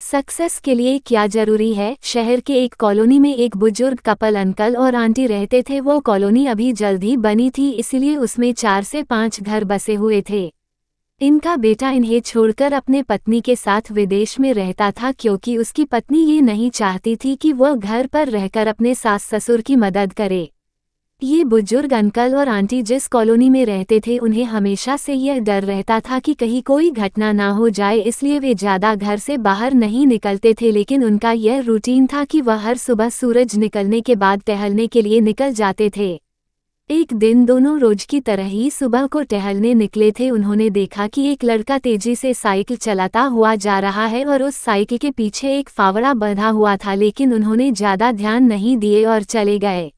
Success के लिए क्या जरूरी है। शहर के एक कॉलोनी में एक बुजुर्ग कपल अंकल और आंटी रहते थे। वो कॉलोनी अभी जल्द ही बनी थी, इसलिए उसमें 4 से 5 घर बसे हुए थे। इनका बेटा इन्हें छोड़कर अपने पत्नी के साथ विदेश में रहता था, क्योंकि उसकी पत्नी ये नहीं चाहती थी कि वह घर पर रहकर अपने सास ससुर की मदद करे। ये बुजुर्ग अंकल और आंटी जिस कॉलोनी में रहते थे, उन्हें हमेशा से यह डर रहता था कि कहीं कोई घटना ना हो जाए, इसलिए वे ज़्यादा घर से बाहर नहीं निकलते थे। लेकिन उनका यह रूटीन था कि वह हर सुबह सूरज निकलने के बाद टहलने के लिए निकल जाते थे। एक दिन दोनों रोज की तरह ही सुबह को टहलने निकले थे। उन्होंने देखा कि एक लड़का तेजी से साइकिल चलाता हुआ जा रहा है और उस साइकिल के पीछे एक फावड़ा बंधा हुआ था, लेकिन उन्होंने ज़्यादा ध्यान नहीं दिए और चले गए।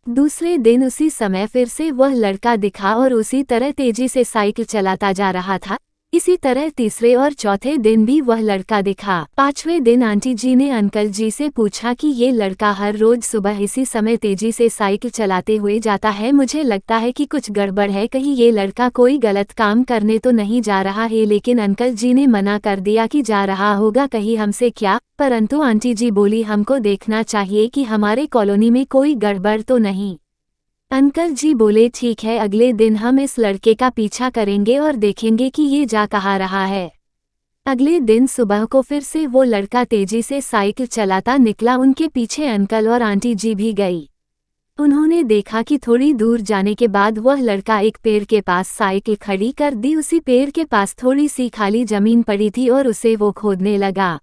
दूसरे दिन उसी समय फिर से वह लड़का दिखा और उसी तरह तेजी से साइकिल चलाता जा रहा था। इसी तरह तीसरे और चौथे दिन भी वह लड़का दिखा। 5वें दिन आंटी जी ने अंकल जी से पूछा कि ये लड़का हर रोज सुबह इसी समय तेजी से साइकिल चलाते हुए जाता है, मुझे लगता है कि कुछ गड़बड़ है, कहीं ये लड़का कोई गलत काम करने तो नहीं जा रहा है। लेकिन अंकल जी ने मना कर दिया कि जा रहा होगा, कहीं हमसे क्या। परंतु आंटी जी बोली, हमको देखना चाहिए कि हमारे कॉलोनी में कोई गड़बड़ तो नहीं। अंकल जी बोले, ठीक है, अगले दिन हम इस लड़के का पीछा करेंगे और देखेंगे कि ये जा कहाँ रहा है। अगले दिन सुबह को फिर से वो लड़का तेजी से साइकिल चलाता निकला। उनके पीछे अंकल और आंटी जी भी गई। उन्होंने देखा कि थोड़ी दूर जाने के बाद वह लड़का एक पेड़ के पास साइकिल खड़ी कर दी। उसी पेड़ के पास थोड़ी सी खाली जमीन पड़ी थी और उसे वो खोदने लगा।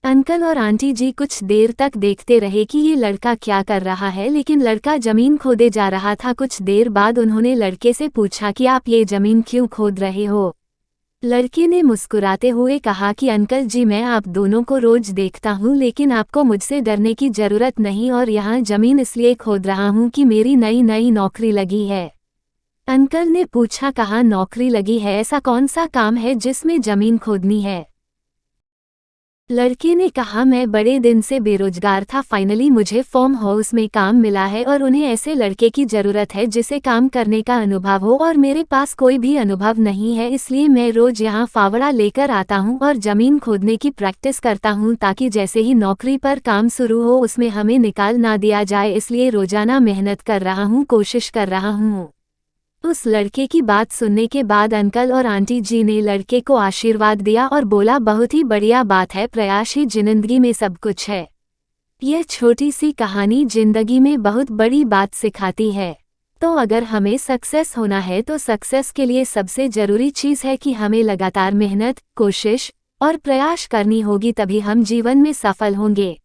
अंकल और आंटी जी कुछ देर तक देखते रहे कि ये लड़का क्या कर रहा है, लेकिन लड़का जमीन खोदे जा रहा था। कुछ देर बाद उन्होंने लड़के से पूछा कि आप ये जमीन क्यों खोद रहे हो। लड़के ने मुस्कुराते हुए कहा कि अंकल जी, मैं आप दोनों को रोज देखता हूँ, लेकिन आपको मुझसे डरने की जरूरत नहीं, और यहाँ जमीन इसलिए खोद रहा हूँ कि मेरी नई नौकरी लगी है। अंकल ने पूछा, कहाँ नौकरी लगी है, ऐसा कौन सा काम है जिसमें जमीन खोदनी है। लड़के ने कहा, मैं बड़े दिन से बेरोजगार था, फाइनली मुझे फार्म हाउस में काम मिला है और उन्हें ऐसे लड़के की ज़रूरत है जिसे काम करने का अनुभव हो, और मेरे पास कोई भी अनुभव नहीं है, इसलिए मैं रोज यहाँ फावड़ा लेकर आता हूँ और ज़मीन खोदने की प्रैक्टिस करता हूँ, ताकि जैसे ही नौकरी पर काम शुरू हो उसमें हमें निकाल ना दिया जाए। इसलिए रोजाना मेहनत कर रहा हूँ, कोशिश कर रहा हूँ। उस लड़के की बात सुनने के बाद अंकल और आंटी जी ने लड़के को आशीर्वाद दिया और बोला, बहुत ही बढ़िया बात है, प्रयास ही जिंदगी में सब कुछ है। यह छोटी सी कहानी जिंदगी में बहुत बड़ी बात सिखाती है। तो अगर हमें सक्सेस होना है तो सक्सेस के लिए सबसे जरूरी चीज़ है कि हमें लगातार मेहनत, कोशिश और प्रयास करनी होगी, तभी हम जीवन में सफल होंगे।